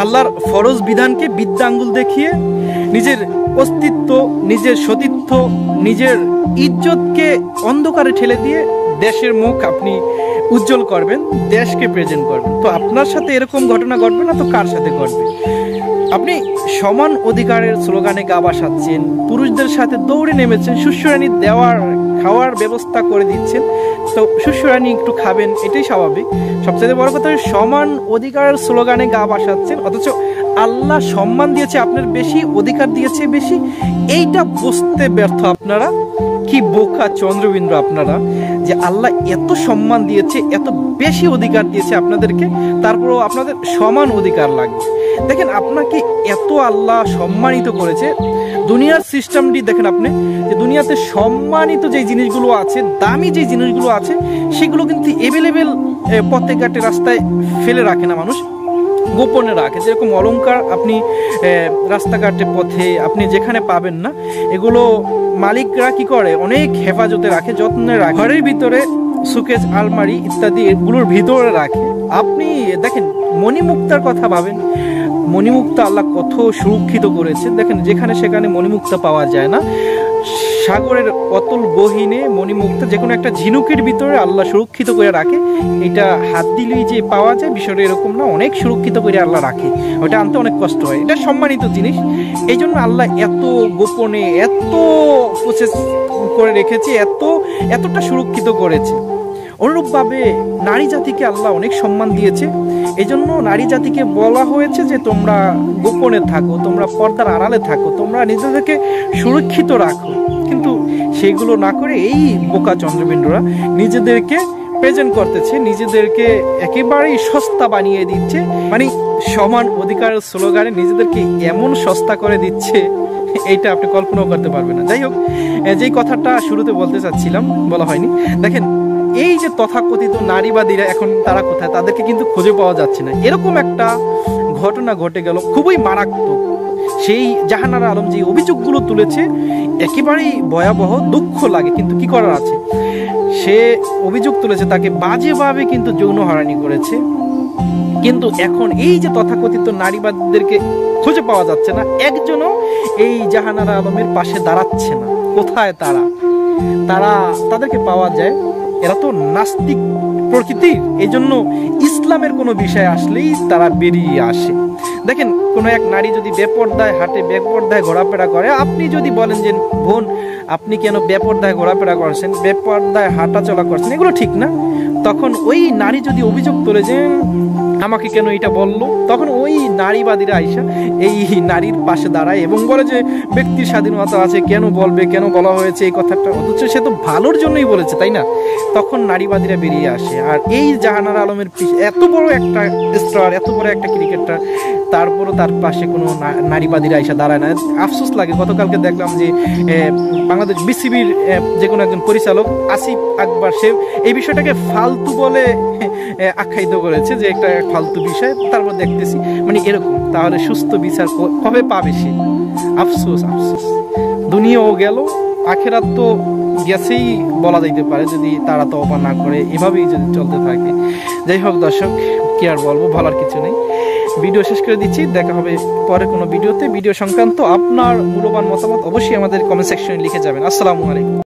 আল্লাহর ফরজ বিধানকে বিদ্যাঙ্গুল দেখিয়ে নিজের অস্তিত্ব, নিজের সতীত্ব, নিজের ইজ্জতকে অন্ধকারে ঠেলে দিয়ে দেশের মুখ আপনি উজ্জ্বল করবেন, দেশকে প্রেজেন্ট করবেন। তো আপনার সাথে এরকম ঘটনা ঘটবে না তো কার সাথে ঘটবে? আপনি সমান অধিকারের স্লোগানে গা বাসাচ্ছেন, পুরুষদের সাথে দৌড়ে নেমেছেন, সুস্বরানি খাওয়ার ব্যবস্থা করে দিচ্ছেন, তো সুস্বরানি একটু খাবেন, এটাই স্বাভাবিক। সবচেয়ে বড় কথা, সমান অধিকারের স্লোগানে গা বাসাচ্ছেন, অথচ আল্লাহ সম্মান দিয়েছে আপনার বেশি, অধিকার দিয়েছে বেশি, এইটা বুঝতে ব্যর্থ আপনারা। কি বোকা চন্দ্রবিন্দু আপনারা, যে আল্লাহ এত সম্মান দিয়েছে, এত বেশি অধিকার দিয়েছে আপনাদেরকে, তারপরেও আপনাদের সমান অধিকার লাগবে। দেখেন, আপনাকে এত আল্লাহ সম্মানিত করেছে, দুনিয়ার সিস্টেমটি দেখেন আপনি, যে দুনিয়াতে সম্মানিত যে জিনিসগুলো আছে, দামি যে জিনিসগুলো আছে, সেগুলো কিন্তু অ্যাভেলেবেল পথে ঘাটে রাস্তায় ফেলে রাখে না মানুষ, গোপনে রাখে। যেরকম অলংকার আপনি রাস্তাঘাটে পথে আপনি যেখানে পাবেন না, এগুলো মালিকরা কি করে, অনেক হেফাজতে রাখে, যত্নে রাখে, ঘরের ভিতরে সুকেজ, আলমারি ইত্যাদি এগুলোর ভিতরে রাখে। আপনি দেখেন মণিমুক্তার কথা ভাবেন, মণিমুক্তা আল্লাহ কত সুরক্ষিত করেছে। দেখেন যেখানে সেখানে মণিমুক্তা পাওয়া যায় না, সাগরের অতল গহীনে মণিমুক্তা যে কোনো একটা ঝিনুকের ভিতরে আল্লাহ সুরক্ষিত করে রাখে। এটা হাত দিলেই যে পাওয়া যায় বিষয়টা এরকম না, অনেক সুরক্ষিত করে আল্লাহ রাখে, ওটা আনতে অনেক কষ্ট হয়, এটা সম্মানিত জিনিস। এই জন্য আল্লাহ এত গোপনে এত প্রসেস করে রেখেছে, এতটা সুরক্ষিত করেছে। অনুরূপভাবে নারী জাতিকে আল্লাহ অনেক সম্মান দিয়েছে, এই জন্য নারী জাতিকে বলা হয়েছে যে তোমরা গোপনে থাকো, তোমরা পর্দার আড়ালে থাকো, তোমরা নিজেদেরকে সুরক্ষিত রাখো। কিন্তু সেগুলো না করে এই বোকা চন্দ্রবিন্দুরা নিজেদেরকে প্রেজেন্ট করতেছে, নিজেদেরকে একেবারেই সস্তা বানিয়ে দিচ্ছে, মানে সমান অধিকারের স্লোগানে নিজেদেরকে এমন সস্তা করে দিচ্ছে, এইটা আপনি কল্পনাও করতে পারবেন না। যাই হোক, যেই কথাটা শুরুতে বলতে চাচ্ছিলাম, বলা হয়নি। দেখেন, এই যে তথাকথিত নারীবাদীরা এখন তারা কোথায়, তাদেরকে কিন্তু খুঁজে পাওয়া যাচ্ছে না। এরকম একটা ঘটনা ঘটে গেল, খুবই মারাত্মক। সেই জাহানারা আলম যে অভিযোগগুলো তুলেছে, একেবারেই ভয়াবহ, দুঃখ লাগে, কিন্তু কি করার আছে। সে অভিযোগ তুলেছে, তাকে বাজেভাবে কিন্তু যৌন হয়রানি করেছে, কিন্তু এখন এই যে তথাকথিত নারীবাদীদেরকে খুঁজে পাওয়া যাচ্ছে না, একজনও এই জাহানারা আলমের পাশে দাঁড়াচ্ছে না। কোথায় তাদেরকে পাওয়া যায়, এরা তো নাস্তিক প্রকৃতির, এই জন্য ইসলামের কোনো বিষয় আসলেই তারা বেরিয়ে আসে। দেখেন, কোনো এক নারী যদি বেপর্দায় হাঁটে, বেপর্দায় ঘোরাফেরা করে, আপনি যদি বলেন যে বোন আপনি কেন বেপর্দায় ঘোরাফেরা করছেন, বেপর্দায় হাঁটা চলা করছেন, এগুলো ঠিক না, তখন ওই নারী যদি অভিযোগ তোলে যে আমাকে কেন এটা বললো, তখন ওই নারীবাদীরা আইসা এই নারীর পাশে দাঁড়ায় এবং বলে যে ব্যক্তির স্বাধীনতা আছে, কেন বলবে, কেন বলা হয়েছে এই কথাটা, অথচ সে তো ভালোর জন্যই বলেছে, তাই না? তখন নারীবাদীরা বেরিয়ে আসে। আর এই জাহানারা আলমের এত বড় একটা স্টার, এত বড় একটা ক্রিকেটার, তারপরও তার পাশে কোনো নারীবাদীরা আইসা দাঁড়ায় না। আফসোস লাগে, গতকালকে দেখলাম যে বাংলাদেশ বিসিবির যে কোনো একজন পরিচালক আসিফ আকবর, সে এই বিষয়টাকে ফালতু বলে আখ্যায়িত করেছে যে একটা ফালতু বিষয়। তারপর দেখতেছি মানে এরকম, তাহলে সুস্থ বিচার কবে পাবে সে? আফসোস, দুনিয়াও গেল, আখেরাত তো গেছেই বলা যাইতে পারে, যদি তারা তওবা না করে, এভাবেই যদি চলতে থাকে। যাই হোক দর্শক, কি আর বলবো, বলার কিছু নেই। ভিডিও শেষ করে দিচ্ছি, দেখা হবে পরে কোনো ভিডিওতে। ভিডিও সংক্রান্ত আপনার মূল্যবান মতামত অবশ্যই আমাদের কমেন্ট সেকশনে লিখে যাবেন। আসসালামু আলাইকুম।